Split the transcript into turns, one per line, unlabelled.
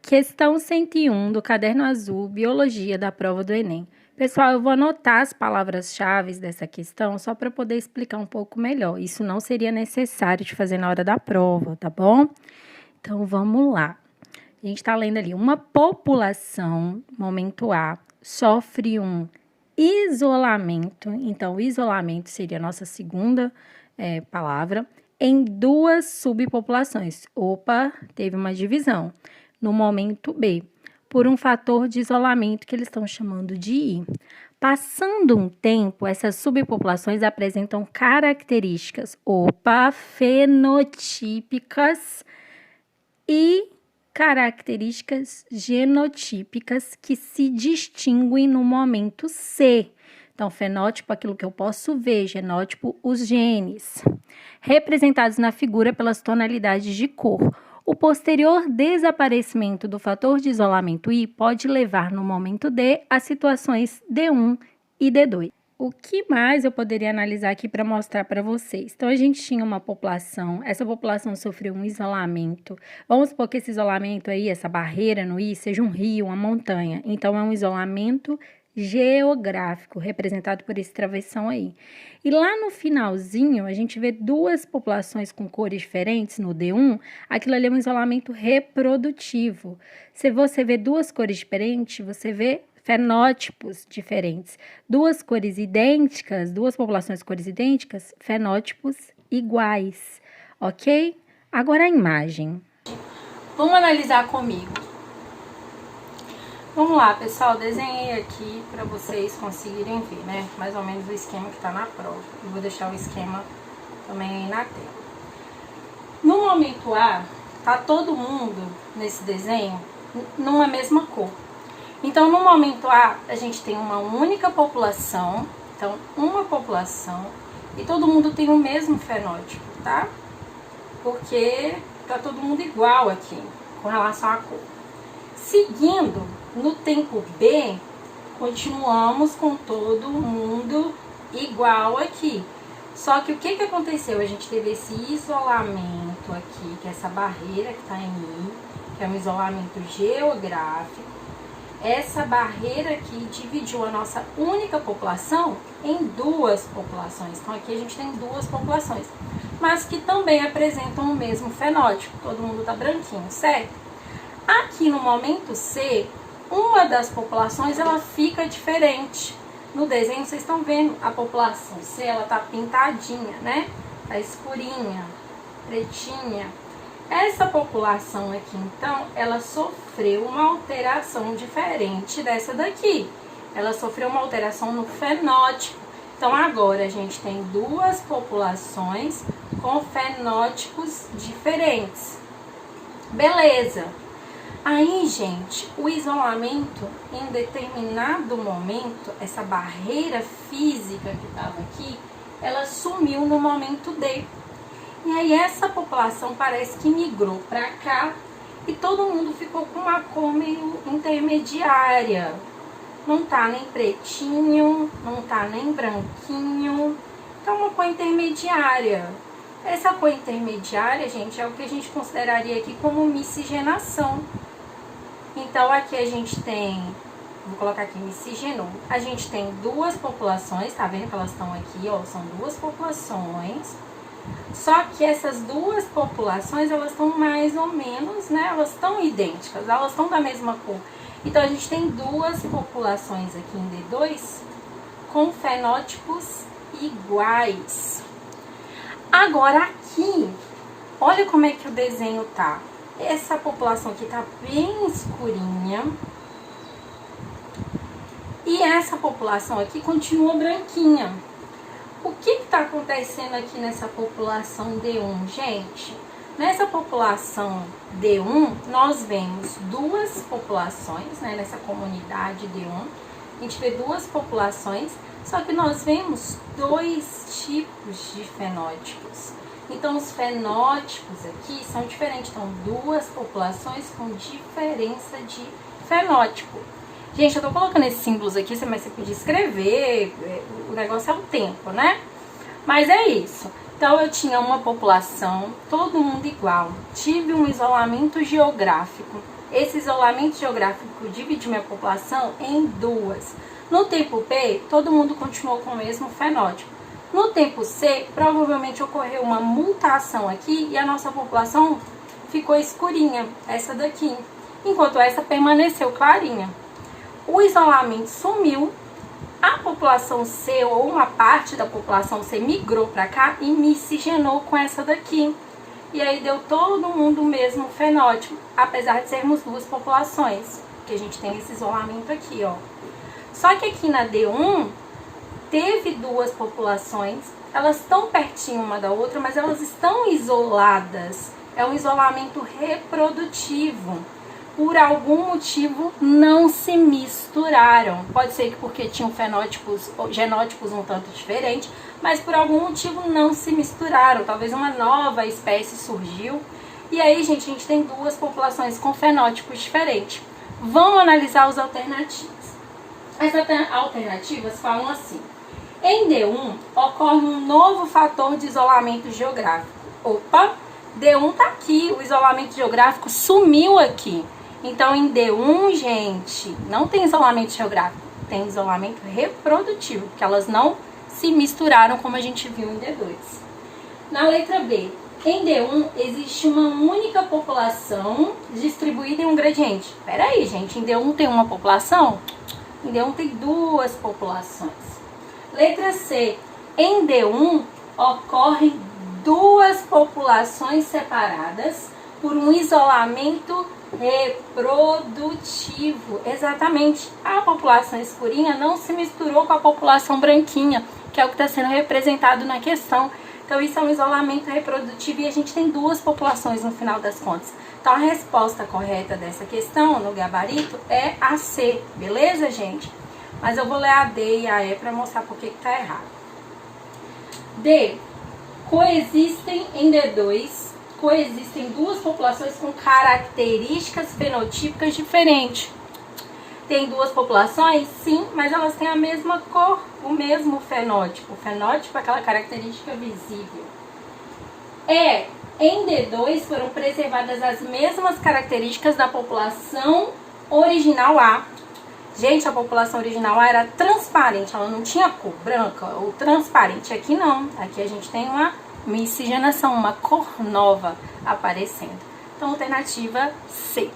Questão 101 do Caderno Azul, Biologia da prova do Enem. Pessoal, eu vou anotar as palavras-chave dessa questão só para poder explicar um pouco melhor. Isso não seria necessário de fazer na hora da prova, tá bom? Então, vamos lá. A gente está lendo ali. Uma população, momento A, sofre um isolamento. Então, isolamento seria a nossa segunda palavra. Em duas subpopulações. Opa, teve uma divisão. No momento B, por um fator de isolamento que eles estão chamando de I. Passando um tempo, essas subpopulações apresentam características, fenotípicas e características genotípicas que se distinguem no momento C. Então, fenótipo, aquilo que eu posso ver, genótipo, os genes, representados na figura pelas tonalidades de cor. O posterior desaparecimento do fator de isolamento I pode levar, no momento D, a situações D1 e D2. O que mais eu poderia analisar aqui para mostrar para vocês? Então, a gente tinha uma população, essa população sofreu um isolamento. Vamos supor que esse isolamento aí, essa barreira no I, seja um rio, uma montanha. Então, é um isolamento geográfico, representado por esse travessão aí. E lá no finalzinho, a gente vê duas populações com cores diferentes no D1, aquilo ali é um isolamento reprodutivo. Se você vê duas cores diferentes, você vê fenótipos diferentes. Duas cores idênticas, duas populações de cores idênticas, fenótipos iguais, ok? Agora a imagem. Vamos analisar comigo. Vamos lá, pessoal, desenhei aqui para vocês conseguirem ver, né? Mais ou menos o esquema que tá na prova. Eu vou deixar o esquema também aí na tela. No momento A, tá todo mundo nesse desenho numa mesma cor. Então, no momento A, a gente tem uma única população, então, uma população, e todo mundo tem o mesmo fenótipo, tá? Porque tá todo mundo igual aqui, com relação à cor. Seguindo, no tempo B, continuamos com todo mundo igual aqui. Só que o que aconteceu? A gente teve esse isolamento aqui, que é essa barreira que está em I, que é um isolamento geográfico. Essa barreira aqui dividiu a nossa única população em duas populações. Então, aqui a gente tem duas populações, mas que também apresentam o mesmo fenótipo. Todo mundo está branquinho, certo? Aqui no momento C, uma das populações, ela fica diferente. No desenho, vocês estão vendo a população C, ela tá pintadinha, né? Tá escurinha, pretinha. Essa população aqui, então, ela sofreu uma alteração diferente dessa daqui. Ela sofreu uma alteração no fenótipo. Então, agora a gente tem duas populações com fenótipos diferentes. Beleza. Aí, gente, o isolamento, em determinado momento, essa barreira física que estava aqui, ela sumiu no momento D. E aí, essa população parece que migrou para cá e todo mundo ficou com uma cor meio intermediária. Não tá nem pretinho, não tá nem branquinho, tá uma cor intermediária. Essa cor intermediária, gente, é o que a gente consideraria aqui como miscigenação. Então, aqui a gente tem, vou colocar aqui miscigenou, a gente tem duas populações, tá vendo que elas estão aqui, ó, são duas populações, só que essas duas populações, elas estão mais ou menos, né, elas estão idênticas, elas estão da mesma cor. Então, a gente tem duas populações aqui em D2 com fenótipos iguais. Agora, aqui, olha como é que o desenho tá. Essa população aqui tá bem escurinha. E essa população aqui continua branquinha. O que tá acontecendo aqui nessa população D1, gente? Nessa população D1, nós vemos duas populações, né? Nessa comunidade D1, a gente vê duas populações, só que nós vemos dois tipos de fenótipos. Então, os fenótipos aqui são diferentes. Então, duas populações com diferença de fenótipo. Gente, eu tô colocando esses símbolos aqui, mas você podia escrever, o negócio é o tempo, né? Mas é isso. Então, eu tinha uma população, todo mundo igual. Tive um isolamento geográfico. esse isolamento geográfico dividiu minha população em duas. No tempo P, todo mundo continuou com o mesmo fenótipo. No tempo C, provavelmente ocorreu uma mutação aqui e a nossa população ficou escurinha, essa daqui, enquanto essa permaneceu clarinha. O isolamento sumiu, a população C, ou uma parte da população C, migrou para cá e miscigenou com essa daqui. E aí deu todo mundo o mesmo fenótipo, apesar de sermos duas populações, porque a gente tem esse isolamento aqui, ó. Só que aqui na D1, teve duas populações, elas estão pertinho uma da outra, mas elas estão isoladas. É um isolamento reprodutivo. Por algum motivo não se misturaram. Pode ser que porque tinham genótipos um tanto diferentes, mas por algum motivo não se misturaram. Talvez uma nova espécie surgiu. E aí, gente, a gente tem duas populações com fenótipos diferentes. Vamos analisar as alternativas. As alternativas falam assim: em D1 ocorre um novo fator de isolamento geográfico. Opa, D1 tá aqui, o isolamento geográfico sumiu aqui. Então, em D1, gente, não tem isolamento geográfico, tem isolamento reprodutivo, porque elas não se misturaram como a gente viu em D2. Na letra B, em D1 existe uma única população distribuída em um gradiente. Peraí, gente, em D1 tem uma população? Em D1 tem duas populações. Letra C, em D1 ocorrem duas populações separadas por um isolamento reprodutivo. Exatamente, a população escurinha não se misturou com a população branquinha, que é o que está sendo representado na questão. Então isso é um isolamento reprodutivo e a gente tem duas populações no final das contas. Então a resposta correta dessa questão no gabarito é a C, beleza, gente? Mas eu vou ler a D e a E para mostrar por que está errado. D. Coexistem em D2, coexistem duas populações com características fenotípicas diferentes. Tem duas populações? Sim, mas elas têm a mesma cor, o mesmo fenótipo. O fenótipo é aquela característica visível. Em D2 foram preservadas as mesmas características da população original A. Gente, a população original A era transparente, ela não tinha cor branca ou transparente. Aqui não, aqui a gente tem uma miscigenação, uma cor nova aparecendo. Então, alternativa C.